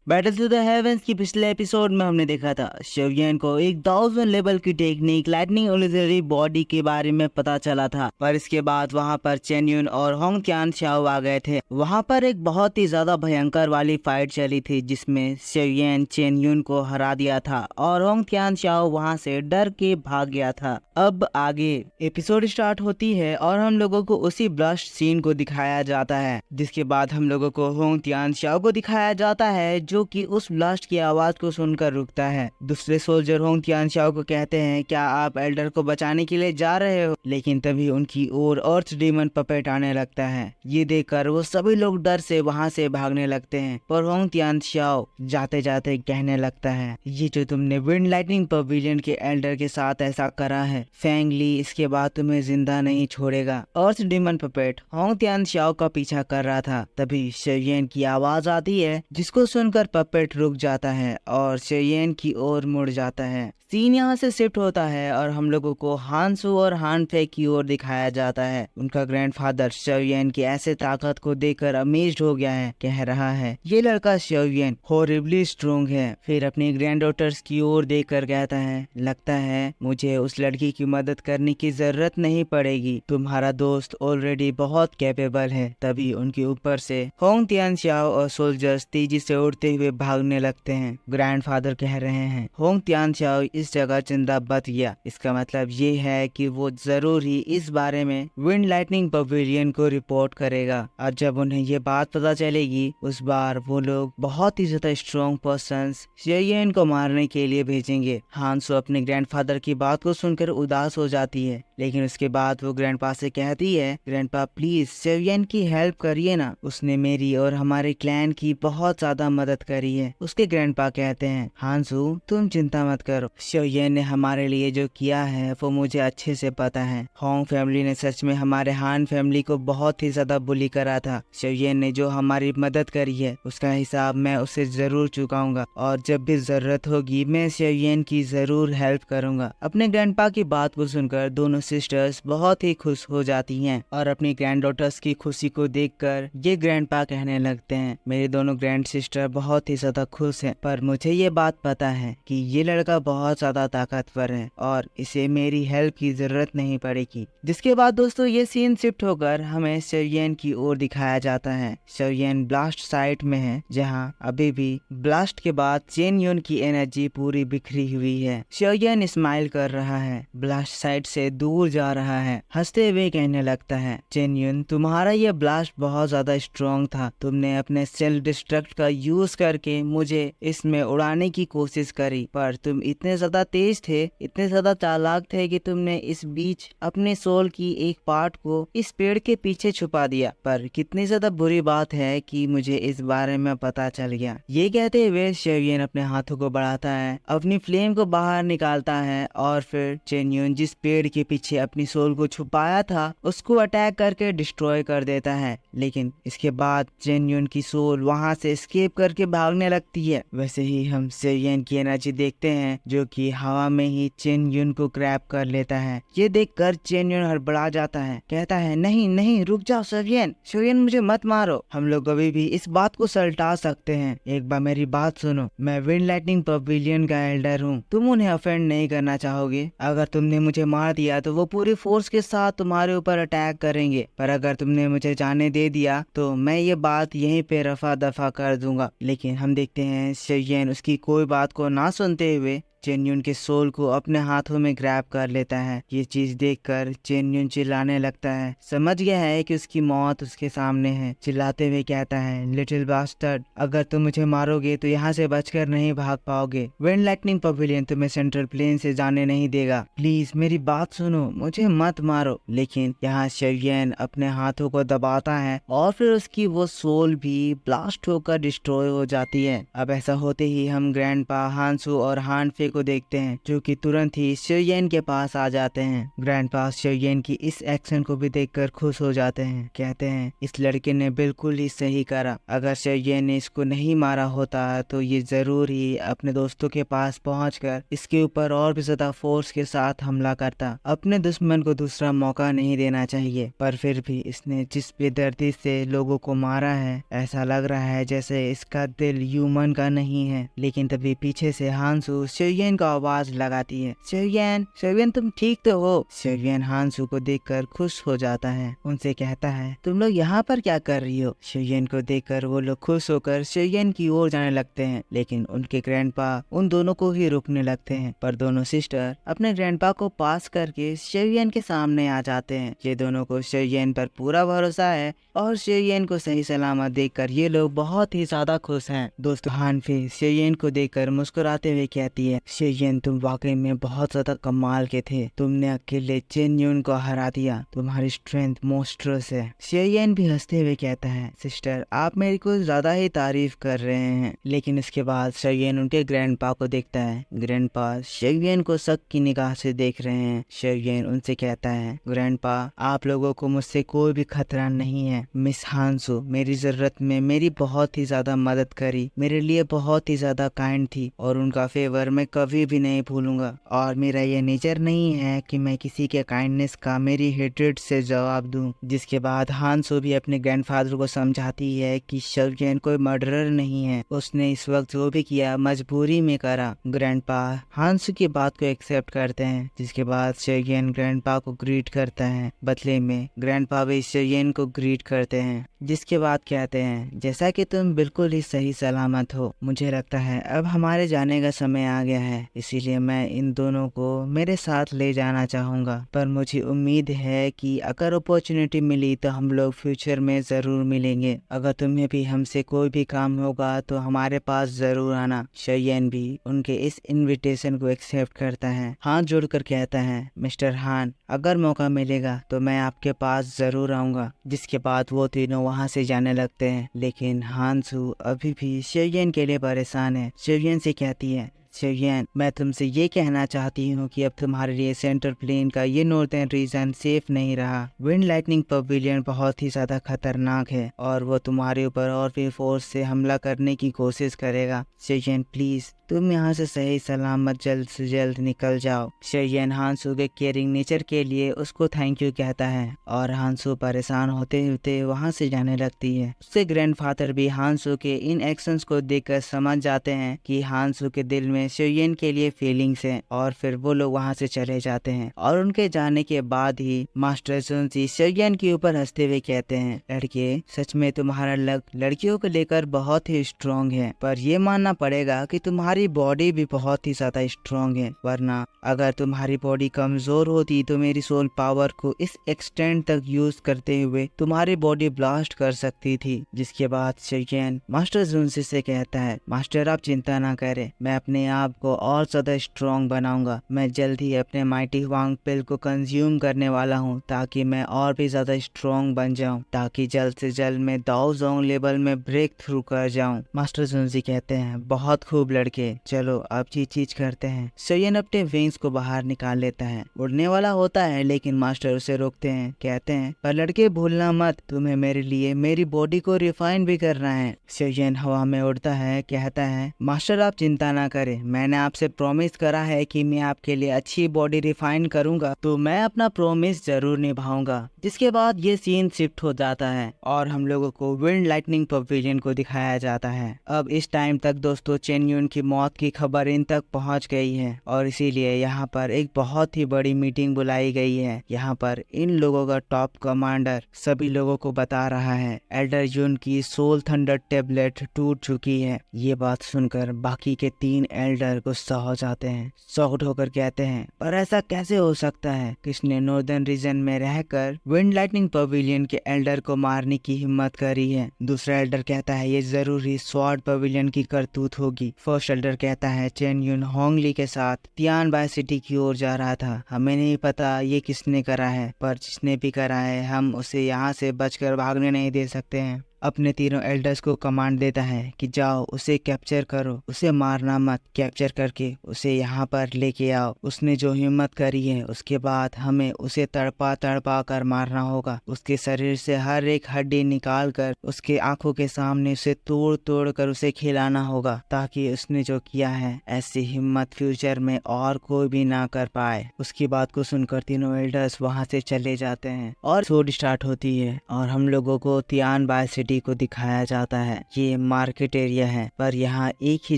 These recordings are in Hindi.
बैटल टू द हेवेंस की पिछले एपिसोड में हमने देखा था शिवयन को 1000 लेवल की टेक्निक लाइटनिंग इल्यूजरी बॉडी के बारे में पता चला था। पर इसके बाद वहां पर चेन युन और होंग तियानशाओ आ गए थे। वहां पर एक बहुत ही ज्यादा भयंकर वाली फाइट चली थी जिसमें शिवयन चेन युन को हरा दिया था और होंग तियानशाओ वहां से डर के भाग गया था। अब आगे एपिसोड स्टार्ट होती है और हम लोगों को उसी ब्लास्ट सीन को दिखाया जाता है, जिसके बाद हम लोगों को होंग तियानशाओ को दिखाया जाता है जो कि उस ब्लास्ट की आवाज को सुनकर रुकता है। दूसरे सोल्जर होंग तियानशाओ को कहते हैं क्या आप एल्डर को बचाने के लिए जा रहे हो, लेकिन तभी उनकी ओर अर्थ डीमन पपेट आने लगता है। ये देखकर वो सभी लोग डर से वहां से भागने लगते हैं, पर होंग तियानशाओ जाते जाते कहने लगता है ये जो तुमने विंड लाइटनिंग पवेलियन के एल्डर के साथ ऐसा करा है, फेंग ली इसके बाद तुम्हें जिंदा नहीं छोड़ेगा। अर्थ डीमन पपेट होंग तियानशाओ का पीछा कर रहा था। तभी शिवयन की आवाज आती है जिसको सुनकर पपेट रुक जाता है और शिवयन की ओर मुड़ जाता है। सीन यहाँ से शिफ्ट होता है और हम लोगों को हानसू और हानफे की ओर दिखाया जाता है। उनका ग्रैंडफादर शिवयन की ऐसे ताकत को देखकर अमेज्ड हो गया है। कह रहा है ये लड़का शिवयन हॉरिबली स्ट्रोंग है। फिर अपनी ग्रैंड डॉटर्स की ओर देखकर कहता है लगता है मुझे उस लड़की की मदद करने की जरूरत नहीं पड़ेगी, तुम्हारा दोस्त ऑलरेडी बहुत कैपेबल है। तभी उनके ऊपर से होंग तियानशाओ और सोल्जर्स तेजी से उड़ते हुए भागने लगते हैं। ग्रैंडफादर कह रहे हैं होंग तियानशाओ इस जगह जिंदा बच गया, इसका मतलब ये है कि वो जरूर ही इस बारे में विंड लाइटनिंग पवेलियन को रिपोर्ट करेगा। और जब उन्हें ये बात पता चलेगी उस बार वो लोग बहुत ही ज्यादा स्ट्रॉन्ग पर्संस शिवयन को मारने के लिए भेजेंगे। हानसो अपने ग्रैंडफादर की बात को सुनकर उदास हो जाती है, लेकिन उसके बाद वो ग्रैंडपा से कहती है ग्रैंडपा प्लीज शिवयन की हेल्प करिए ना, उसने मेरी और हमारे क्लैन की बहुत ज्यादा मदद करी है। उसके ग्रैंडपा कहते हैं हानसू तुम चिंता मत करो, शिवयन ने हमारे लिए जो किया है वो मुझे अच्छे से पता है। होंग फैमिली ने सच में हमारे हान फैमिली को बहुत ही ज्यादा बुली करा था। शिवयन ने जो हमारी मदद करी है उसका हिसाब मैं उसे जरूर चुकाऊंगा और जब भी जरूरत होगी मैं शिवयन की जरूर हेल्प करूंगा। अपने ग्रैंडपा की बात को सुनकर दोनों सिस्टर्स बहुत ही खुश हो जाती हैं और अपनी ग्रैंड डॉटर्स की खुशी को देखकर ये ग्रैंडपा कहने लगते हैं मेरे दोनों ग्रैंड सिस्टर बहुत ही ज्यादा खुश हैं, पर मुझे ये बात पता है कि ये लड़का बहुत ज्यादा ताकतवर है और इसे मेरी हेल्प की जरूरत नहीं पड़ेगी। जिसके बाद दोस्तों ये सीन शिफ्ट होकर हमें शिवयन की ओर दिखाया जाता है। शिवयन ब्लास्ट साइट में है जहाँ अभी भी ब्लास्ट के बाद चेन युन की एनर्जी पूरी बिखरी हुई है। शिवयन स्माइल कर रहा है, ब्लास्ट साइट से दूर जा रहा है, हंसते हुए कहने लगता है चेन युन तुम्हारा ये ब्लास्ट बहुत ज्यादा स्ट्रॉन्ग था, तुमने अपने सेल्फ डिस्ट्रक्ट का यूज करके मुझे इसमें उड़ाने की कोशिश करी, पर तुम इतने ज्यादा तेज थे, इतने ज्यादा चालाक थे कि तुमने इस बीच अपने सोल की एक पार्ट को इस पेड़ के पीछे छुपा दिया। पर कितनी ज्यादा बुरी बात है कि मुझे इस बारे में पता चल गया। ये कहते हुए शिवयन अपने हाथों को बढ़ाता है, अपनी फ्लेम को बाहर निकालता है और फिर चेन युन जिस पेड़ के पीछे अपनी सोल को छुपाया था उसको अटैक करके डिस्ट्रॉय कर देता है। लेकिन इसके बाद चेन युन की सोल वहां से एस्केप करके भागने लगती है। वैसे ही हम शिवयन की एनर्जी देखते हैं जो कि हवा में ही चेन युन को ग्रैब कर लेता है। ये देखकर चेन युन हड़बड़ा जाता है, कहता है नहीं नहीं रुक जाओ शिवयन, शिवयन मुझे मत मारो, हम लोग अभी भी इस बात को सलटा सकते हैं। एक बार मेरी बात सुनो, मैं विंड लाइटनिंग पवेलियन का एल्डर हूँ, तुम उन्हें ऑफेंड नहीं करना चाहोगे। अगर तुमने मुझे मार दिया तो वो पूरी फोर्स के साथ तुम्हारे ऊपर अटैक करेंगे, पर अगर तुमने मुझे जाने दे दिया तो मैं ये बात यहीं पे रफा दफा कर दूंगा। लेकिन हम देखते हैं शिवयन उसकी कोई बात को ना सुनते हुए चेन युन के सोल को अपने हाथों में ग्रैब कर लेता है। ये चीज देखकर चेन युन चिल्लाने लगता है, समझ गया है कि उसकी मौत उसके सामने है। चिल्लाते हुए कहता है लिटिल बास्टर्ड अगर तुम मुझे मारोगे तो यहाँ से बचकर नहीं भाग पाओगे। विंड लाइटनिंग पवेलियन तुम्हें सेंट्रल प्लेन से जाने नहीं देगा, प्लीज मेरी बात सुनो, मुझे मत मारो। लेकिन यहाँ शिवयन अपने हाथों को दबाता है और फिर उसकी वो सोल भी ब्लास्ट होकर डिस्ट्रॉय हो जाती है। अब ऐसा होते ही हम ग्रैंडपा हानसू और हानफे को देखते हैं, जो कि तुरंत ही शेयन के पास आ जाते हैं। ग्रैंडपा शेयन की इस एक्शन को भी देखकर खुश हो जाते हैं। कहते हैं इस लड़के ने बिल्कुल ही सही करा। अगर शेयन ने इसको नहीं मारा होता तो ये जरूर ही अपने दोस्तों के पास पहुंचकर इसके ऊपर और भी ज्यादा फोर्स के साथ हमला करता। अपने दुश्मन को दूसरा मौका नहीं देना चाहिए, पर फिर भी इसने जिस बेदर्दी से लोगों को मारा है, ऐसा लग रहा है जैसे इसका दिल ह्यूमन का नहीं है। लेकिन तभी पीछे से हांसू शेयन को आवाज लगाती है, शेयन शेयन तुम ठीक तो हो। शेयन हांसू को देखकर खुश हो जाता है। उनसे कहता है तुम लोग यहाँ पर क्या कर रही हो। शेयन को देखकर वो लोग खुश होकर शेयन की ओर जाने लगते हैं, लेकिन उनके ग्रैंडपा उन दोनों को ही रोकने लगते हैं। पर दोनों सिस्टर अपने ग्रैंडपा को पास करके शेयन के सामने आ जाते हैं। ये दोनों को शेयन पर पूरा भरोसा है और शेयन को सही सलामत देखकर ये लोग बहुत ही ज्यादा खुश हैं। दोस्तों हानफी शेयन को देखकर मुस्कुराते हुए कहती है, शेयन तुम वाकई में बहुत ज्यादा कमाल के थे। तुमने अकेले चेन यून को हरा दिया। तुम्हारी स्ट्रेंथ मोस्ट्रस है। शेयन भी हंसते हुए कहता है, सिस्टर आप मेरी कुछ ज्यादा ही तारीफ कर रहे हैं। लेकिन इसके बाद शेयन उनके ग्रैंडपा को देखता है। ग्रैंडपा शेयन को शक की निगाह से देख रहे हैं। शेयन उनसे कहता है, ग्रैंडपा आप लोगों को मुझसे कोई भी खतरा नहीं है। मिस हांसू मेरी जरूरत में मेरी बहुत ही ज्यादा मदद करी, मेरे लिए बहुत ही ज्यादा काइंड थी और उनका फेवर मैं कभी भी नहीं भूलूंगा। और मेरा ये नेचर नहीं है कि मैं किसी के काइंडनेस का मेरी हेट्रेड से जवाब दूं। जिसके बाद हांसू भी अपने ग्रैंडफादर को समझाती है कि शेयन कोई मर्डरर नहीं है, उसने इस वक्त जो भी किया मजबूरी में करा। ग्रैंडपा हांसू की बात को एक्सेप्ट करते हैं। जिसके बाद शेयन ग्रैंडपा को ग्रीट करता है। बदले में ग्रैंडपा भी शेयन को ग्रीट करते हैं। जिसके बाद कहते हैं, जैसा कि तुम बिल्कुल ही सही सलामत हो, मुझे लगता है अब हमारे जाने का समय आ गया है। इसीलिए मैं इन दोनों को मेरे साथ ले जाना चाहूंगा। पर मुझे उम्मीद है कि अगर अपॉर्चुनिटी मिली तो हम लोग फ्यूचर में जरूर मिलेंगे। अगर तुम्हें भी हमसे कोई भी काम होगा तो हमारे पास जरूर आना। शेयन भी उनके इस इनविटेशन को एक्सेप्ट करता है। हाथ जोड़कर कहता है, मिस्टर हान अगर मौका मिलेगा तो मैं आपके पास जरूर आऊंगा। जिसके बाद वो तीनों वहाँ से जाने लगते हैं। लेकिन हांसू अभी भी शेयन के लिए परेशान है। शेयन से कहती है, शेयन मैं तुमसे ये कहना चाहती हूँ कि अब तुम्हारे लिए सेंट्रल प्लेन का ये नॉर्दर्न रीजन सेफ नहीं रहा। विंड लाइटनिंग पवेलियन बहुत ही ज्यादा खतरनाक है और वो तुम्हारे ऊपर और भी फोर्स से हमला करने की कोशिश करेगा। शेयन प्लीज तुम यहाँ से सही सलामत जल्द से जल्द निकल जाओ। शेयन हांसू के केयरिंग नेचर के लिए उसको थैंक यू कहता है और हांसू परेशान होते होते वहाँ से जाने लगती है। उससे ग्रैंडफादर भी हांसू के इन एक्शंस को देखकर समझ जाते हैं कि हांसू के दिल में शेयन के लिए फीलिंग्स हैं और फिर वो लोग वहाँ से चले जाते हैं। और उनके जाने के बाद ही मास्टर सुनसी शेयन के ऊपर हंसते हुए कहते हैं, लड़के सच में तुम्हारा लक लड़कियों को लेकर बहुत ही स्ट्रॉन्ग है, पर ये मानना पड़ेगा कि तुम्हारी बॉडी भी बहुत ही ज्यादा स्ट्रॉन्ग है। वरना अगर तुम्हारी बॉडी कमजोर होती तो मेरी सोल पावर को इस एक्सटेंड तक यूज करते हुए तुम्हारी बॉडी ब्लास्ट कर सकती थी। जिसके बाद शेयन मास्टर जुनसी से कहता है, मास्टर आप चिंता ना करें, मैं अपने आप को और ज्यादा स्ट्रॉन्ग बनाऊंगा। मैं जल्द ही अपने माइटी हुआंग पिल को कंज्यूम करने वाला हूँ ताकि मैं और भी ज्यादा स्ट्रॉन्ग बन जाऊं, ताकि जल्द से जल्द मैं दाओ जोंग लेवल में ब्रेक थ्रू कर जाऊं। मास्टर जुनसी कहते हैं, बहुत खूब लड़के, चलो अब ये चीज करते हैं। शेयन अपने विंग्स को बाहर निकाल लेता है, उड़ने वाला होता है, लेकिन मास्टर उसे रोकते हैं। कहते हैं, पर लड़के भूलना मत, तुम्हें मेरे लिए मेरी बॉडी को रिफाइन भी करना है। शेयन हवा में उड़ता है, कहता है, मास्टर आप चिंता ना करें, मैंने आपसे प्रॉमिस करा है कि मैं आपके लिए अच्छी बॉडी रिफाइन करूंगा, तो मैं अपना प्रॉमिस जरूर निभाऊंगा। जिसके बाद ये सीन शिफ्ट हो जाता है और हम लोगों को विंड लाइटनिंग पवेलियन को दिखाया जाता है। अब इस टाइम तक दोस्तों चेन यून की मौत की खबर इन तक पहुंच गई है और इसीलिए यहाँ पर एक बहुत ही बड़ी मीटिंग बुलाई गई है। यहाँ पर इन लोगों का टॉप कमांडर सभी लोगों को बता रहा है, एल्डर यून की सोल थंडर टेबलेट टूट चुकी है। ये बात सुनकर बाकी के 3 एल्डर गुस्सा हो जाते हैं, शॉक्ड होकर कहते हैं, पर ऐसा कैसे हो सकता है, किसने नॉर्दर्न रीजन में रहकर विंड लाइटनिंग पवेलियन के एल्डर को मारने की हिम्मत करी है। दूसरा एल्डर कहता है, ये जरूरी स्वॉर्ड पवेलियन की करतूत होगी। फर्स्ट एल्डर कहता है, चेन यून होंगली के साथ तियान बाय सिटी की ओर जा रहा था, हमें नहीं पता ये किसने करा है, पर जिसने भी करा है हम उसे यहाँ से बचकर भागने नहीं दे सकते हैं। अपने तीनों एल्डर्स को कमांड देता है कि जाओ उसे कैप्चर करो, उसे मारना मत, कैप्चर करके उसे यहाँ पर लेके आओ। उसने जो हिम्मत करी है उसके बाद हमें उसे तड़पा तड़पा कर मारना होगा, उसके शरीर से हर एक हड्डी निकाल कर उसके आंखों के सामने उसे तोड़ तोड़ कर उसे खिलाना होगा, ताकि उसने जो किया है ऐसी हिम्मत फ्यूचर में और कोई भी ना कर पाए। उसकी बात को सुनकर तीनों एल्डर्स वहाँ से चले जाते हैं और शूट स्टार्ट होती है और हम लोगों को तियानबाई सिटी को दिखाया जाता है। ये मार्केट एरिया है, पर यहाँ एक ही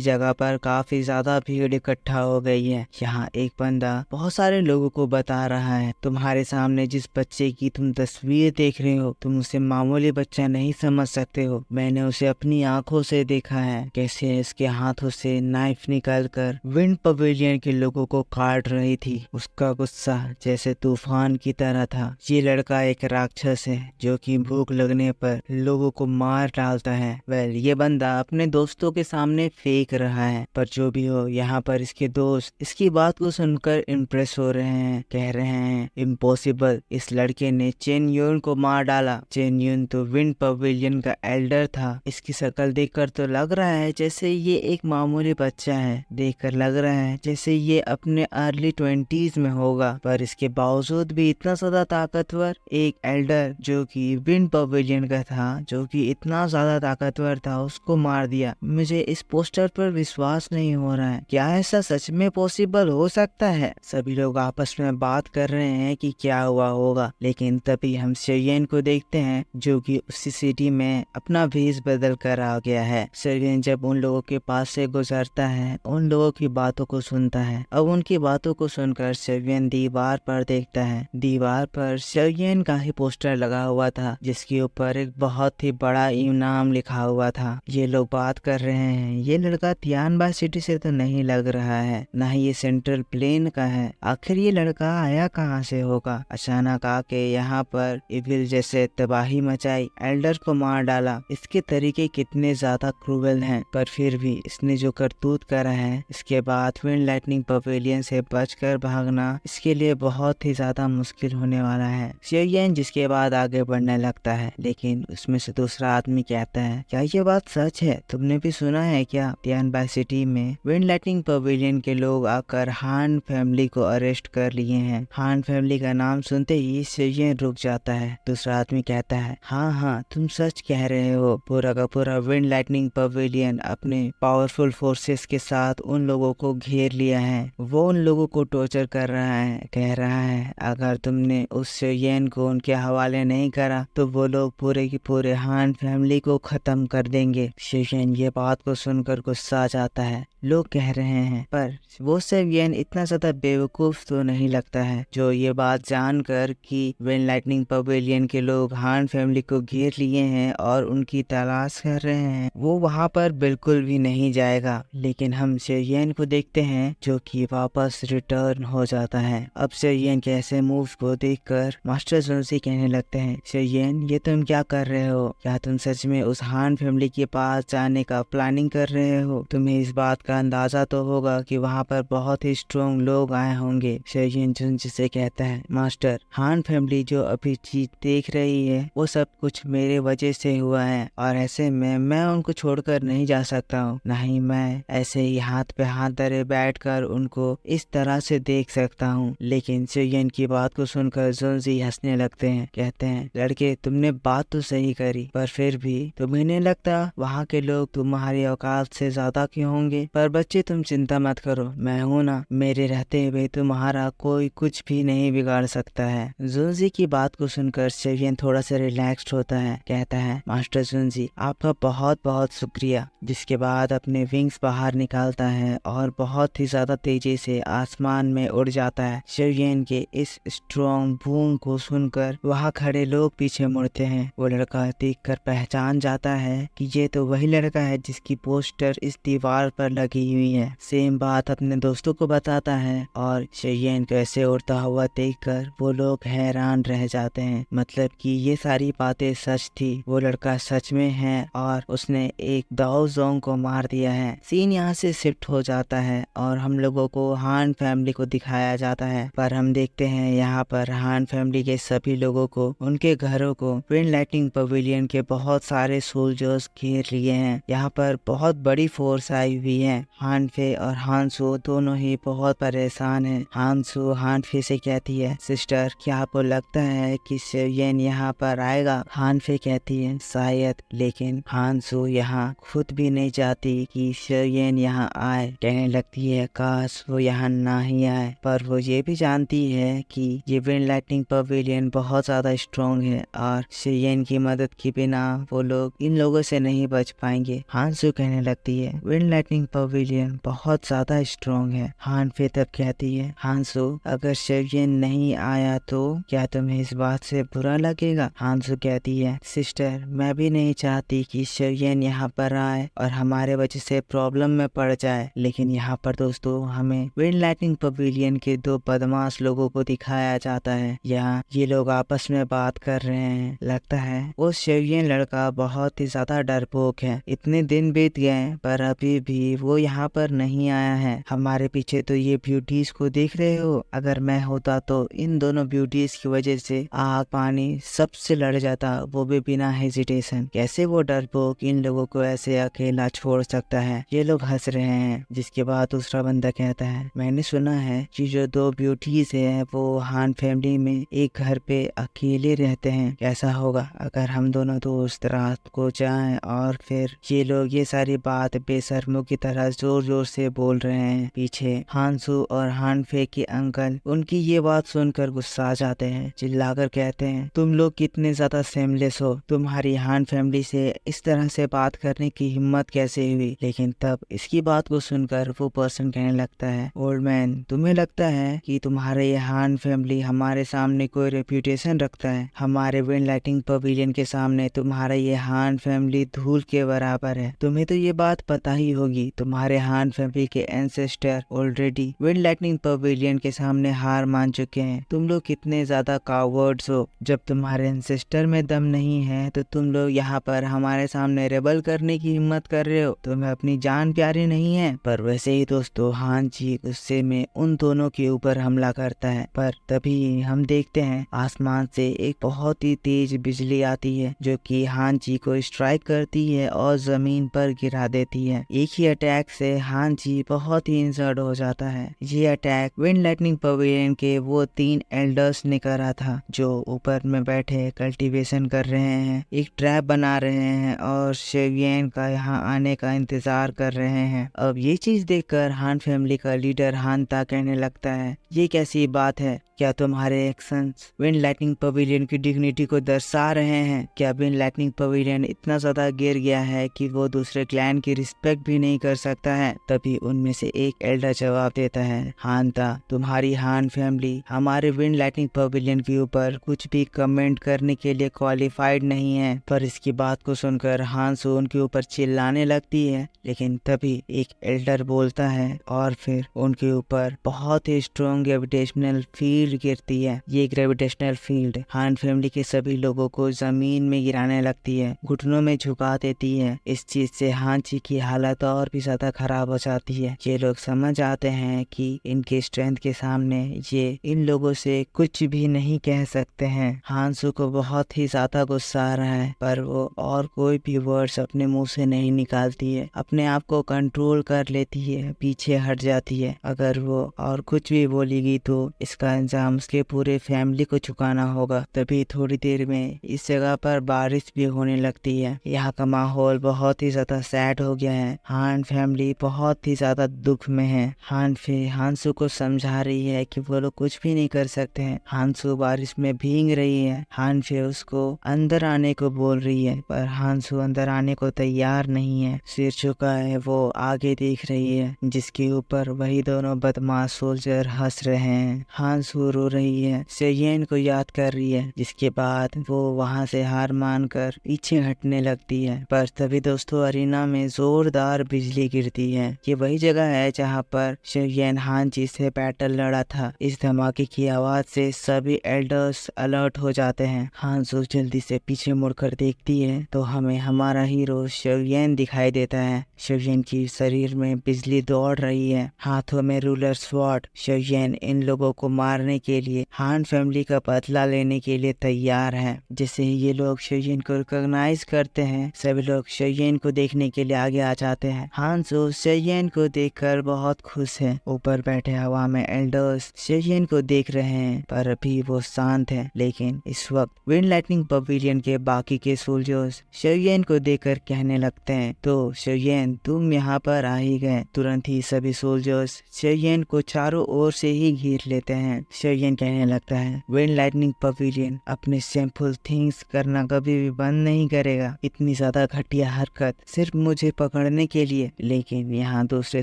जगह पर काफी ज्यादा भीड़ इकट्ठा हो गई है। यहाँ एक बंदा बहुत सारे लोगों को बता रहा है, तुम्हारे सामने जिस बच्चे की तुम तस्वीर देख रहे हो, तुम उसे मामूली बच्चा नहीं समझ सकते हो। मैंने उसे अपनी आंखों से देखा है, कैसे इसके हाथों से नाइफ निकाल कर विंड पवेलियन के लोगों को काट रही थी। उसका गुस्सा जैसे तूफान की तरह था। ये लड़का एक राक्षस है जो कि भूख लगने पर लोगों को मार डालता है। वेल, ये बंदा अपने दोस्तों के सामने फेंक रहा है, पर जो भी हो यहाँ पर इसके दोस्त इसकी बात को सुनकर इम्प्रेस हो रहे हैं, कह रहे हैं इम्पॉसिबल, इस लड़के ने चेन यून को मार डाला। चेन यून तो विंड पवेलियन का एल्डर था। इसकी शक्ल देखकर तो लग रहा है जैसे ये एक मामूली बच्चा है, देखकर लग रहा है जैसे ये अपने अर्ली 20s में होगा, पर इसके बावजूद भी इतना ज्यादा ताकतवर एक एल्डर जो कि विंड पवेलियन का था, जो कि इतना ज्यादा ताकतवर था, उसको मार दिया। मुझे इस पोस्टर पर विश्वास नहीं हो रहा है, क्या ऐसा सच में पॉसिबल हो सकता है? सभी लोग आपस में बात कर रहे हैं कि क्या हुआ होगा, लेकिन तभी हम शेरियन को देखते हैं जो कि उसी सिटी में अपना भेष बदल कर आ गया है। शेरियन जब उन लोगों के पास से गुजरता है, उन लोगों की बातों को सुनता है। अब उनकी बातों को सुनकर शेरियन दीवार पर देखता है। दीवार पर शेरियन का ही पोस्टर लगा हुआ था, जिसके ऊपर एक बहुत ही बड़ा इनाम लिखा हुआ था। ये लोग बात कर रहे हैं, ये लड़का तियानबाई सिटी से तो नहीं लग रहा है, ना ही ये सेंट्रल प्लेन का है। आखिर ये लड़का आया कहाँ से होगा? अचानक आके यहाँ पर इविल जैसे तबाही मचाई, एल्डर को मार डाला। इसके तरीके कितने ज्यादा क्रूवल हैं, पर फिर भी इसने जो करतूत करा है, इसके बाद विंड लाइटनिंग पवेलियन से बचकर भागना इसके लिए बहुत ही ज्यादा मुश्किल होने वाला है। शेरियन जिसके बाद आगे बढ़ने लगता है, लेकिन उसमें से दूसरा आदमी कहता है, क्या ये बात सच है? तुमने भी सुना है क्या? तियानबाई सिटी में विंड लाइटनिंग पवेलियन के लोग आकर हान फैमिली को अरेस्ट कर लिए हैं। हान फैमिली का नाम सुनते ही शेरियन रुक जाता है। दूसरा आदमी कहता है, हाँ हाँ, तुम सच कह रहे हो। पूरा का पूरा विंड लाइटनिंग पवेलियन अपने पावरफुल फोर्सेस के साथ उन लोगों को घेर लिया है। वो उन लोगों को टॉर्चर कर रहा है, कह रहा है अगर तुमने उस शेरियन को उनके हवाले नहीं करा तो वो लोग पूरे की पूरे हान फैमिली को खत्म कर देंगे। शेरियन ये बात को सुनकर गुस्सा आ जाता है। लोग कह रहे हैं, पर वो शेरियन इतना ज्यादा बेवकूफ तो नहीं लगता है जो ये बात जानकर कि विंड लाइटनिंग पवेलियन के लोग हान फैमिली को घेर लिए हैं और उनकी तलाश कर रहे हैं, वो वहाँ पर बिल्कुल भी नहीं जाएगा। लेकिन हम शेरियन को देखते हैं जो कि वापस रिटर्न हो जाता है। अब शेरियन के ऐसे मूव्स को देखकर मास्टर जोन्सी कहने लगते हैं, शेरियन ये तुम क्या कर रहे हो? क्या तुम सच में उस हान फैमिली के पास जाने का प्लानिंग कर रहे हो? तुम्हें इस बात का अंदाजा तो होगा कि वहाँ पर बहुत ही स्ट्रॉन्ग लोग आए होंगे। शेरियन जोन्सी से कहता है, मास्टर, हान फैमिली जो अभी चीज देख रही है वो सब कुछ मेरे वजह से हुआ है, और ऐसे में मैं उनको छोड़कर नहीं जा सकता हूँ, ना ही मैं ऐसे ही हाथ पे हाथ धरे बैठकर उनको इस तरह से देख सकता हूँ। लेकिन शेरियन की बात को सुनकर जोन्सी हंसने लगते हैं, कहते हैं, लड़के तुमने बात तो सही करी, पर फिर भी तुम्हें नहीं लगता वहाँ के लोग तुम्हारी औकात से ज्यादा क्यों होंगे? पर बच्चे तुम चिंता मत करो, मैं हूँ ना, मेरे रहते हुए तुम्हारा कोई कुछ भी नहीं बिगाड़ सकता है। जोन्सी की बात को सुनकर शेरियन थोड़ा सा रिलैक्स्ड होता है, कहता है, मास्टर जोन्सी आपका बहुत बहुत शुक्रिया। जिसके बाद अपने विंग्स बाहर निकालता है और बहुत ही ज्यादा तेजी से आसमान में उड़ जाता है। शेरियन के इस स्ट्रॉन्ग बूम को सुनकर वहाँ खड़े लोग पीछे मुड़ते हैं। वो लड़का देखकर पहचान जाता है कि ये तो वही लड़का है जिसकी पोस्टर इस दीवार पर लगी हुई है। सेम बात अपने दोस्तों को बताता है और शेरियन को ऐसे उड़ता हुआ देखकर वो लोग हैरान रह जाते हैं। मतलब कि ये सारी बातें सच थी, वो लड़का सच में है और उसने एक दाओ जोंग को मार दिया है। सीन यहाँ से शिफ्ट हो जाता है और हम लोगों को हान फैमिली को दिखाया जाता है, पर हम देखते हैं यहाँ पर हान फैमिली के सभी लोगों को, उनके घरों को विंड लाइटनिंग पवेलियन के बहुत सारे सोल्जर्स घेर लिए हैं। यहाँ पर बहुत बड़ी फोर्स आई हुई है। हान फे और हानसो दोनों ही बहुत परेशान हैं। हानसो हान फे से कहती है, सिस्टर क्या आपको लगता है कि शिवयेन यहाँ पर आएगा? हान फे कहती है, शायद, लेकिन हानसो यहाँ खुद भी नहीं चाहती कि शिवयेन यहाँ आए। कहने लगती है काश वो यहाँ ना ही आए, पर वो ये भी जानती है कि ये विंड लाइटनिंग पवेलियन बहुत ज्यादा स्ट्रॉन्ग है और शिवयेन की मदद के बिना वो लोग इन लोगों से नहीं बच पाएंगे। हानसो कहने लगती है विंड लाइटनिंग पवेलियन बहुत ज्यादा स्ट्रॉन्ग है। हान फे तब कहती है, हानसो अगर शिवयेन नहीं आया तो क्या तुम्हें इस बात से बुरा लगेगा? हानसो कहती है, सिस्टर मैं भी नहीं चाहती कि शिवयेन यहाँ पर आए और हमारे वजह से प्रॉब्लम में पड़ जाए, लेकिन यहाँ पर दोस्तों हमें विंड लाइटनिंग पवेलियन के दो बदमाश लोगों को दिखाया जाता है। यहाँ ये लोग आपस में बात कर रहे हैं। लगता है वो शिवयेन लड़का बहुत ही ज्यादा डरपोक है। इतने दिन बीत गए पर अभी भी वो यहाँ पर नहीं आया है। हमारे पीछे तो ये ब्यूटीज को देख रहे हो, अगर मैं होता तो इन दोनों ब्यूटीज की वजह से आग पानी सबसे लड़ जाता, वो भी बिना हेजिटेशन। कैसे वो डरपोक इन लोगों को ऐसे अकेला छोड़ सकता है? ये लोग हंस रहे हैं। जिसके बाद दूसरा बंदा कहता है, मैंने सुना है कि जो दो ब्यूटीज है वो हान फैमिली में एक घर पे अकेले रहते हैं। कैसा होगा अगर हम दोनों दोस्त रात को जाएं और फिर ये लोग ये सारी बात बेशर्मों की तरह जोर जोर से बोल रहे हैं। पीछे हानसू और हान फे के अंकल उनकी ये बात सुनकर गुस्सा आ जाते हैं। चिल्लाकर कहते हैं, तुम लोग कितने ज्यादा सेमलेस हो, तुम्हारी हान फैमिली से इस तरह से बात करने की हिम्मत कैसे हुई? लेकिन तब इसकी बात को सुनकर वो पर्सन कहने लगता है, ओल्ड मैन तुम्हें लगता है कि तुम्हारे ये हान फैमिली हमारे सामने कोई रेप्यूटेशन रखता है? हमारे विंड लाइटिंग पवेलियन के सामने तुम्हारा ये हान फैमिली धूल के बराबर है। तुम्हें तो ये बात पता ही होगी, तुम्हारे हान फैमिली के ancestor already wind lightning pavilion के सामने हार मान चुके हैं। तुम लोग कितने ज्यादा कावर्ड्स हो। जब तुम्हारे एंसेस्टर में दम नहीं है तो तुम लोग यहाँ पर हमारे सामने रेबल करने की हिम्मत कर रहे हो। तुम्हें अपनी जान प्यारी नहीं है। पर वैसे ही दोस्तों हान जी गुस्से में उन दोनों के ऊपर हमला करता है। पर तभी हम देखते हैं आसमान से एक बहुत ही तेज बिजली आती है जो कि हान जी को स्ट्राइक करती है और जमीन पर गिरा देती है। एक ही अटैक से हान जी बहुत ही इंजर्ड हो जाता है। ये अटैक विंड लाइटनिंग पवेलियन के वो 3 एल्डर्स ने करा था जो ऊपर में बैठे कल्टीवेशन कर रहे हैं, एक ट्रैप बना रहे हैं और शिवयेन का यहाँ आने का इंतजार कर रहे हैं। अब ये चीज देखकर हान फैमिली का लीडर हानता कहने लगता है, ये कैसी बात है? क्या तुम्हारे एक्शंस विंड लाइटनिंग पवेलियन की डिग्निटी को दर्शा रहे हैं? क्या विंड लाइटनिंग पवेलियन इतना ज्यादा गिर गया है कि वो दूसरे क्लैन की रिस्पेक्ट भी नहीं कर सकता है? तभी उनमें से एक एल्डर जवाब देता है, हानता तुम्हारी हान फैमिली हमारे विंड लाइटनिंग पवेलियन के ऊपर कुछ भी कमेंट करने के लिए क्वालिफाइड नहीं है। पर इसकी बात को सुनकर हानसो उनके ऊपर चिल्लाने लगती है, लेकिन तभी एक एल्डर बोलता है और फिर उनके ऊपर बहुत ही स्ट्रॉन्ग ग्रेविटेशनल फील्ड गिरती है। ये ग्रेविटेशनल फील्ड हान फैमिली के सभी लोगों को जमीन में गिराने लगती है, घुटनों में झुका देती है। इस चीज से हान जी की हालत और भी ज्यादा खराब हो जाती है। ये लोग समझ आते हैं कि इनके स्ट्रेंथ के सामने ये इन लोगों से कुछ भी नहीं कह सकते हैं। हानसू को बहुत ही ज्यादा गुस्सा आ रहा है पर वो और कोई भी वर्ड्स अपने मुंह से नहीं निकालती है, अपने आप को कंट्रोल कर लेती है, पीछे हट जाती है। अगर वो और कुछ भी बोलेगी तो इसका अंजाम उसके पूरे फैमिली को चुकाना होगा। तभी थोड़ी देर में इस जगह पर बारिश भी होने लगती है। यहाँ का माहौल बहुत ही ज्यादा सैड हो गया है। हान फैमिली बहुत ही ज्यादा दुख में है। हान फे हानसू को समझा रही है कि वो लोग कुछ भी नहीं कर सकते हैं। हानसू बारिश में भीग रही है। हान फे उसको अंदर आने को बोल रही है पर हानसू अंदर आने को तैयार नहीं है। सिर झुका है, वो आगे देख रही है जिसके ऊपर वही दोनों बदमाश सोल्जर हंस रहे हैं। हानसू रो रही है, शिवयेन को याद कर रही है, जिसके बाद वो वहां से हार मानकर पीछे हटने लगती है। पर तभी दोस्तों अरीना में जोरदार बिजली गिरती है। ये वही जगह है जहाँ पर शिवयेन हान जी से बैटल लड़ा था। इस धमाके की आवाज से सभी एल्डर्स अलर्ट हो जाते हैं। हानसू जल्दी से पीछे मुड़कर देखती है तो हमें हमारा हीरो शिवयेन दिखाई देता है। शिवयेन की शरीर में बिजली दौड़ रही है, हाथों में रूलर स्वॉर्ड। शिवयेन इन लोगों को मारने के लिए हान फैमिली का बदला लेने के लिए तैयार है। जैसे ही ये लोग शिवयेन शेयन को रिकॉग्नाइज करते हैं सभी लोग शेयन को देखने के लिए आगे आ जाते हैं। हांसो शेयन को देखकर बहुत खुश है। ऊपर बैठे हवा में एल्डर्स शेयन को देख रहे हैं पर अभी वो शांत है। लेकिन इस वक्त विंड लाइटनिंग पवेलियन के बाकी के सोल्जर्स शेयन को देखकर कहने लगते हैं, तो शेयन तुम यहाँ पर आ ही गए। तुरंत ही सभी सोल्जर्स शेयन को चारों ओर से ही घेर लेते हैं। शेयन कहने लगता है विंड लाइटनिंग पवेलियन अपने सिंपल थिंग्स करना कभी भी बंद नहीं करेगा। इतनी ज्यादा घटिया हरकत सिर्फ मुझे पकड़ने के लिए। लेकिन यहाँ दूसरे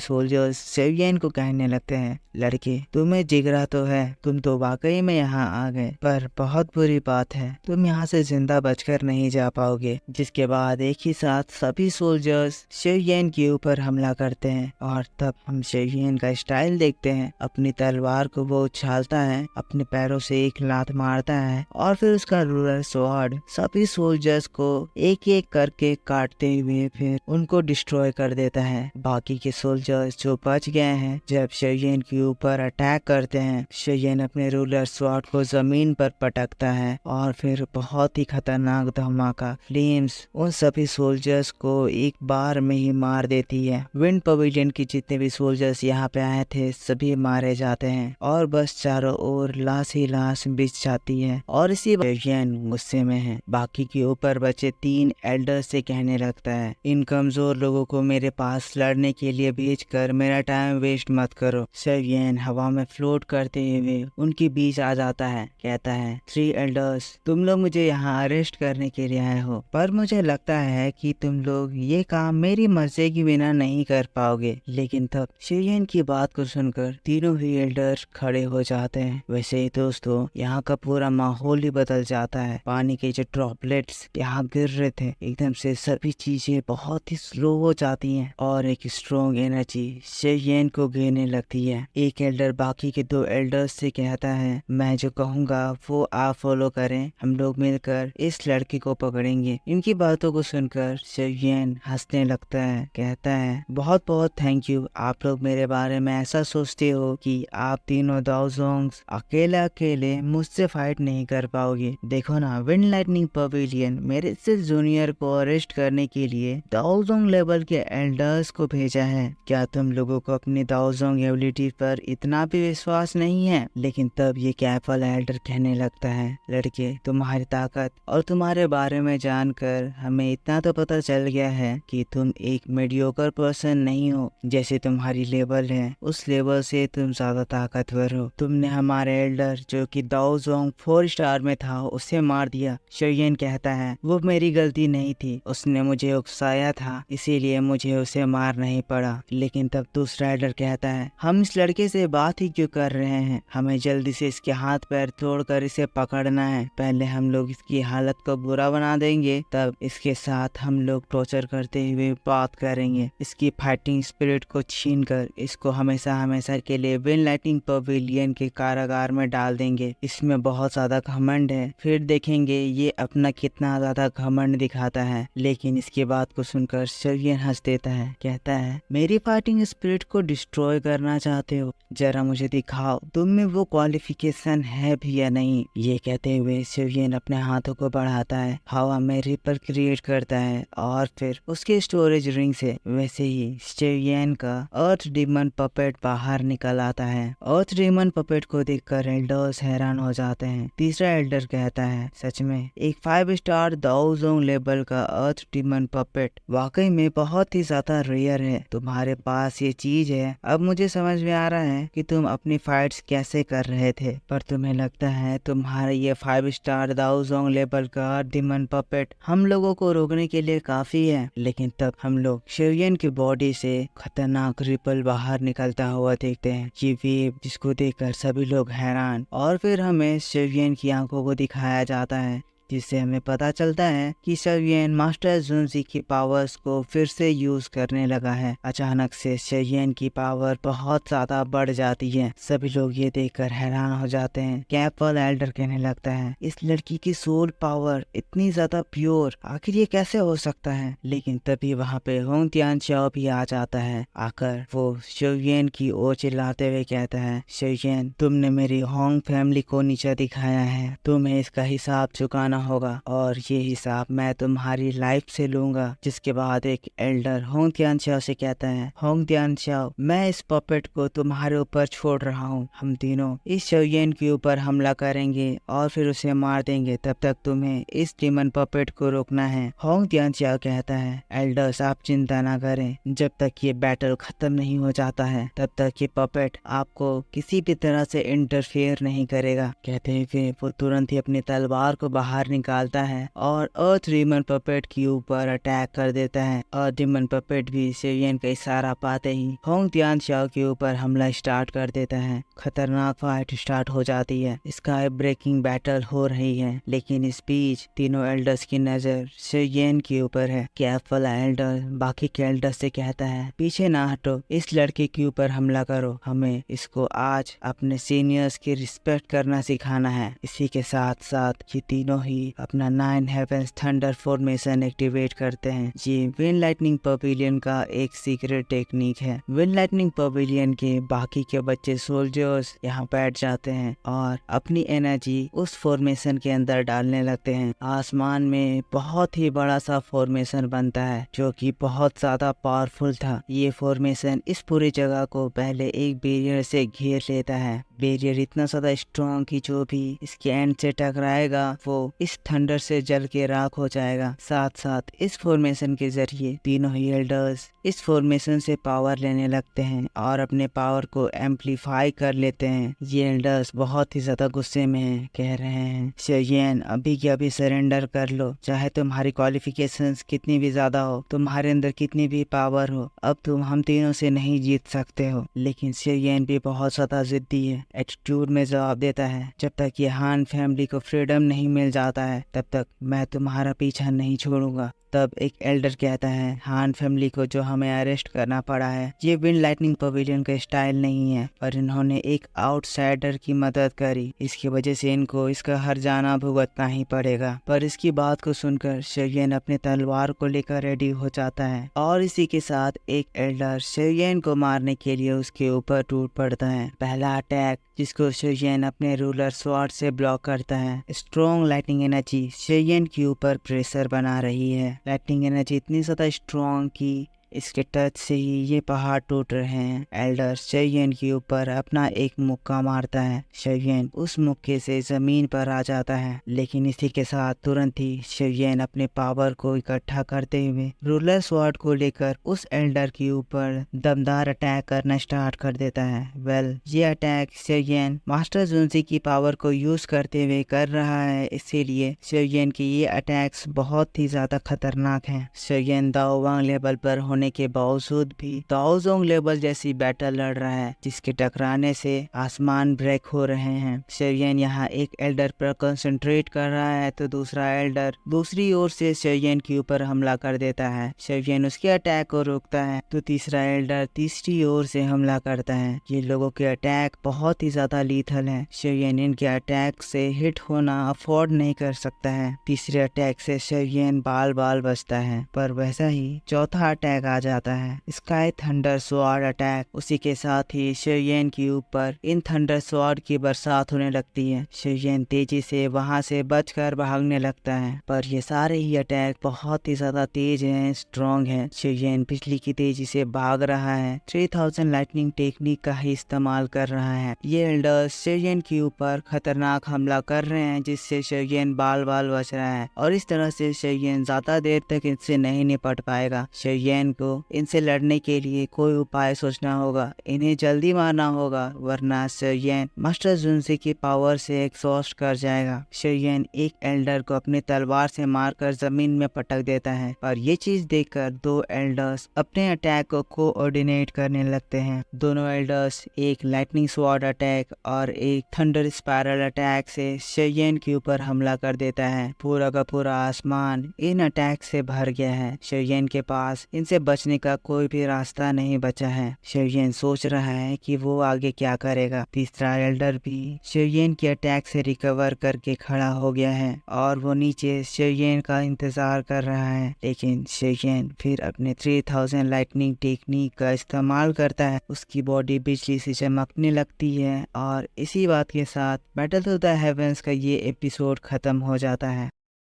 सोल्जर्स शेयन को कहने लगते हैं, लड़के तुम्हें जिगरा तो है, तुम तो वाकई में यहाँ आ गए, पर बहुत बुरी बात है तुम यहाँ से जिंदा बचकर नहीं जा पाओगे। जिसके बाद एक ही साथ सभी सोल्जर्स शेयन के ऊपर हमला करते हैं और तब हम शेयन का स्टाइल देखते हैं। अपनी तलवार को वो उछालता है, अपने पैरों से एक लात मारता है और फिर उसका रूलर स्वॉर्ड सभी सोल्जर्स को एक एक करके काटते हुए फिर उनको डिस्ट्रॉय कर देता है। बाकी के सोल्जर्स जो बच गए हैं जब शेयन के ऊपर अटैक करते हैं, शेयन अपने रूलर स्वॉर्ड को जमीन पर पटकता है और फिर बहुत ही खतरनाक धमाका फ्लेम्स उन सभी सोल्जर्स को एक बार में ही मार देती है। विंड पवेलियन के जितने भी सोल्जर्स यहाँ पे आए थे सभी मारे जाते हैं और बस चारों ओर लाश ही लाश बिछ जाती है और इसी शेयन गुस्से में है। बाकी के ऊपर बचे 3 एल्डर से कहने लगता है, इन कमजोर लोगों को मेरे पास लड़ने के लिए भेजकर मेरा टाइम वेस्ट मत करो। शेयन हवा में फ्लोट करते हुए उनके बीच आ जाता है, कहता है 3 एल्डर्स तुम लोग मुझे यहाँ अरेस्ट करने के लिए आए हो, पर मुझे लगता है कि तुम लोग ये काम मेरी मर्जी के बिना नहीं कर पाओगे। लेकिन तब शेयन की बात को सुनकर तीनों ही एल्डर खड़े हो जाते हैं। वैसे ही दोस्तों यहाँ का पूरा माहौल ही बदल जाता है। पानी के जो ड्रॉपलेट्स यहाँ गिर रहे थे एकदम से सभी चीजें बहुत ही स्लो हो जाती हैं और एक स्ट्रॉन्ग एनर्जी शेयन को घेरने लगती है। एक एल्डर बाकी के 2 एल्डर्स से कहता है, मैं जो कहूँगा वो आप फॉलो करें, हम लोग मिलकर इस लड़के को पकड़ेंगे। इनकी बातों को सुनकर शेयन हंसने लगता है, कहता है बहुत बहुत थैंक यू, आप लोग मेरे बारे में ऐसा सोचते हो कि आप तीनों दाओजोंग्स अकेले अकेले मुझसे फाइट नहीं कर पाओगे। देखो ना विंड लाइटनिंग पवेलियन मेरे से जूनियर को अरेस्ट करने के लिए दाओजोंग लेवल के एल्डर्स को भेजा है। क्या तुम लोगों को अपनी दाओजोंग एबिलिटी पर इतना भी विश्वास नहीं है? लेकिन तब ये कैफल एल्डर कहने लगता है, लड़के तुम्हारी ताकत और तुम्हारे बारे में जानकर हमें इतना तो पता चल गया है कि तुम एक मीडियोकर पर्सन नहीं हो। जैसे तुम्हारी लेवल है उस लेवल से तुम ज्यादा ताकतवर हो। तुमने हमारे एल्डर जो कि दाओजोंग 4 स्टार में था उसे मार दिया। शेयन कहता है वो मेरी गलती नहीं थी, उसने मुझे उकसाया था इसीलिए मुझे उसे मार नहीं पड़ा। लेकिन तब दूसरा एल्डर कहता है, हम इस लड़के से बात ही क्यों कर रहे हैं, हमें जल्दी से इसके हाथ पैर तोड़कर इसे पकड़ना है। पहले हम लोग इसकी हालत को बुरा बना देंगे, तब इसके साथ हम लोग टॉर्चर करते हुए बात करेंगे। इसकी फाइटिंग स्पिरिट को छीनकर इसको हमेशा हमेशा के लिए विंड लाइटनिंग पवेलियन के कारागार में डाल देंगे। इसमें बहुत ज्यादा घमंड है, फिर देखेंगे ये अपना कितना ज्यादा घमंड दिखाता है। लेकिन इसकी बात को सुनकर शेयन हंस देता है, कहता है मेरी फाइटिंग स्पिरिट को डिस्ट्रॉय करना चाहते हो, जरा मुझे दिखाओ तुम में वो क्वालिफिकेशन है भी या नहीं। ये कहते हुए शेयन अपने हाथों को बढ़ाता है, हवा में रिपर क्रिएट करता है और फिर उसके स्टोरेज रिंग से वैसे ही शेयन का अर्थ डीमन पपेट बाहर निकल आता है। अर्थ डीमन पपेट को देखकर एल्डर्स हैरान हो जाते हैं। तीसरा एल्डर कहता है, सच में एक 5 स्टार दाओजोंग लेवल का अर्थ डीमन पपेट वाकई में बहुत ही ज्यादा रेयर है। तुम्हारे पास ये चीज है, अब मुझे समझ में आ रहा है कि तुम अपनी फाइट्स कैसे कर रहे थे, पर तुम्हें लगता है तुम्हारा ये 5 स्टार दाओजोंग लेवल का अर्थ डीमन पपेट हम लोगों को रोकने के लिए काफी है। लेकिन तब हम लोग शेयन की बॉडी से खतरनाक रिपल बाहर निकलता हुआ देखते हैं। ये वेव जिसको देखकर सभी लोग हैरान, और फिर हमें शेयन की आंखों को दिखाया जाता है जिससे हमें पता चलता है कि शेयन मास्टर जुनजी की पावर्स को फिर से यूज करने लगा है। अचानक से शेयन की पावर बहुत ज्यादा बढ़ जाती है। सभी लोग ये देखकर हैरान हो जाते हैं। कैपल एल्डर कहने लगता है, इस लड़की की सोल पावर इतनी ज्यादा प्योर, आखिर ये कैसे हो सकता है। लेकिन तभी वहाँ पे होंग तियानचाओ भी आ जाता है। आकर वो शेयन की ओर चिल्लाते हुए कहता है, शेयन तुमने मेरी होंग फैमिली को नीचा दिखाया है, तुम्हें इसका हिसाब चुकाना होगा और ये हिसाब मैं तुम्हारी लाइफ से लूंगा। जिसके बाद एक एल्डर होंग तियानशाओ से कहता है, होंग तियानशाओ, मैं इस पपेट को तुम्हारे ऊपर छोड़ रहा हूँ। हम तीनों इस शोयेन के ऊपर हमला करेंगे और फिर उसे मार देंगे। तब तक तुम्हें इस डीमन पपेट को रोकना है। होंग तियानशाओ कहता है, एल्डर्स आप चिंता ना करें, जब तक ये बैटल खत्म नहीं हो जाता है तब तक ये पपेट आपको किसी भी तरह से इंटरफेयर नहीं करेगा। कहते हुए वो तुरंत ही अपनी तलवार को बाहर निकालता है और अर्थ डीमन पपेट के ऊपर अटैक कर देता है। और डीमन पपेट भी शोयेन का इशारा पाते ही होंग तियानशाओ के ऊपर हमला स्टार्ट कर देता है। खतरनाक फाइट स्टार्ट हो जाती है, स्काई ब्रेकिंग बैटल हो रही है। लेकिन इस बीच तीनों एल्डर्स की नजर शोयेन के ऊपर है। कैप वाला एल्डर बाकी के एल्डर से कहता है, पीछे ना हटो, इस लड़के के ऊपर हमला करो, हमें इसको आज अपने सीनियर्स की रिस्पेक्ट करना सिखाना है। इसी के साथ साथ ये तीनों ही अपना 9 हेवेंस थंडर फॉर्मेशन एक्टिवेट करते हैं। ये विंड लाइटनिंग पवेलियन का एक सीक्रेट टेक्निक है। विंड लाइटनिंग पवेलियन के बाकी के बच्चे सोल्जर्स यहाँ बैठ जाते हैं और अपनी एनर्जी उस फॉर्मेशन के अंदर डालने लगते हैं। आसमान में बहुत ही बड़ा सा फॉर्मेशन बनता है जो कि बहुत ज्यादा पावरफुल था। ये फॉर्मेशन इस पूरी जगह को पहले एक बैरियर से घेर लेता है। बैरियर इतना ज्यादा स्ट्रॉन्ग कि जो भी इसके एंड से टकराएगा वो इस थंडर से जल के राख हो जाएगा। साथ साथ इस फॉर्मेशन के जरिए तीनों ही एल्डर्स इस फॉर्मेशन से पावर लेने लगते हैं और अपने पावर को एम्पलीफाई कर लेते हैं। ये एल्डर्स बहुत ही ज्यादा गुस्से में हैं, कह रहे हैं, शोयेन अभी के अभी सरेंडर कर लो, चाहे तुम्हारी क्वालिफिकेशंस कितनी भी ज्यादा हो, तुम्हारे अंदर कितनी भी पावर हो, अब तुम हम तीनों से नहीं जीत सकते हो। लेकिन शोयेन भी बहुत ज्यादा जिद्दी है, एटीट्यूड में जवाब देता है, जब तक ये हान फैमिली को फ्रीडम नहीं मिल जाता है तब तक मैं तुम्हारा पीछा नहीं छोड़ूंगा। तब एक एल्डर कहता है, हान फैमिली को जो हमें अरेस्ट करना पड़ा है ये विंड लाइटनिंग पवेलियन का स्टाइल नहीं है, पर इन्होंने एक आउटसाइडर की मदद करी, इसकी वजह से इनको इसका हर जाना भुगतना ही पड़ेगा। पर इसकी बात को सुनकर शोयेन अपने तलवार को लेकर रेडी हो जाता है और इसी के साथ एक एल्डर शोयेन को मारने के लिए उसके ऊपर टूट पड़ता है। पहला अटैक जिसको शोयेन अपने रूलर स्वॉर्ड से ब्लॉक करता है। स्ट्रॉन्ग लाइटनिंग एनर्जी शोयेन के ऊपर प्रेशर बना रही है। लाइटनिंग एनर्जी इतनी ज्यादा स्ट्रॉन्ग की इसके टच से ही ये पहाड़ टूट रहे हैं। एल्डर शोयेन के ऊपर अपना एक मुक्का मारता है। शोयेन उस मुक्के से जमीन पर आ जाता है, लेकिन इसी के साथ तुरंत ही शोयेन अपने पावर को इकट्ठा करते हुए रूलर स्वॉर्ड को लेकर उस एल्डर के ऊपर दमदार अटैक करना स्टार्ट कर देता है। ये अटैक शोयेन मास्टर जुनसी की पावर को यूज करते हुए कर रहा है, इसीलिए शोयेन के ये अटैक्स बहुत ही ज्यादा खतरनाक हैं। शोयेन दाओवांग लेवल पर होने के बावजूद भी दाओजोंग लेवल जैसी बैटल लड़ रहा है, जिसके टकराने से आसमान ब्रेक हो रहे हैं। शोयेन यहाँ एक एल्डर पर कंसंट्रेट कर रहा है तो दूसरा एल्डर दूसरी ओर से शोयेन के ऊपर हमला कर देता है। शोयेन उसके अटैक को रोकता है तो तीसरा एल्डर तीसरी ओर से हमला करता है। ये लोगों के अटैक बहुत ही ज्यादा लीथल है। शोयेन इनके अटैक से हिट होना अफोर्ड नहीं कर सकता है। तीसरे अटैक से शोयेन बाल बाल बचता है, पर वैसा ही चौथा अटैक आ जाता है, स्काई थंडर स्वॉर्ड अटैक। उसी के साथ ही शोयेन के ऊपर इन थंडर स्वॉर्ड की बरसात होने लगती है। शोयेन तेजी से वहां से बचकर भागने लगता है, पर ये सारे ही अटैक बहुत ही ज्यादा तेज हैं, स्ट्रॉन्ग हैं। शोयेन बिजली की तेजी से भाग रहा है, 3000 लाइटनिंग टेक्निक का ही इस्तेमाल कर रहा है। ये एल्डर्स शोयेन के ऊपर खतरनाक हमला कर रहे हैं, जिससे शोयेन बाल बाल बच रहा है और इस तरह से शोयेन ज्यादा देर तक इनसे नहीं निपट पाएगा। शोयेन को इनसे लड़ने के लिए कोई उपाय सोचना होगा, इन्हें जल्दी मारना होगा, वरना शोयेन मास्टर जुनसी की पावर से एग्जॉस्ट कर जाएगा। शोयेन एक एल्डर को अपनी तलवार से मारकर जमीन में पटक देता है, पर ये चीज देखकर दो एल्डर्स अपने अटैक को कोऑर्डिनेट करने लगते हैं। दोनों एल्डर्स एक लाइटनिंग स्वॉर्ड अटैक और एक थंडर स्पाइरल अटैक से शोयेन के ऊपर हमला कर देता है। पूरा का पूरा आसमान इन अटैक से भर गया है। शोयेन के पास इनसे बचने का कोई भी रास्ता नहीं बचा है। शोयेन सोच रहा है कि वो आगे क्या करेगा। तीसरा एल्डर भी शोयेन के अटैक से रिकवर करके खड़ा हो गया है और वो नीचे शोयेन का इंतजार कर रहा है, लेकिन शोयेन फिर अपने 3000 लाइटनिंग टेक्निक का इस्तेमाल करता है। उसकी बॉडी बिजली से चमकने लगती है और इसी बात के साथ बैटल टू द हेवेंस का ये एपिसोड खत्म हो जाता है।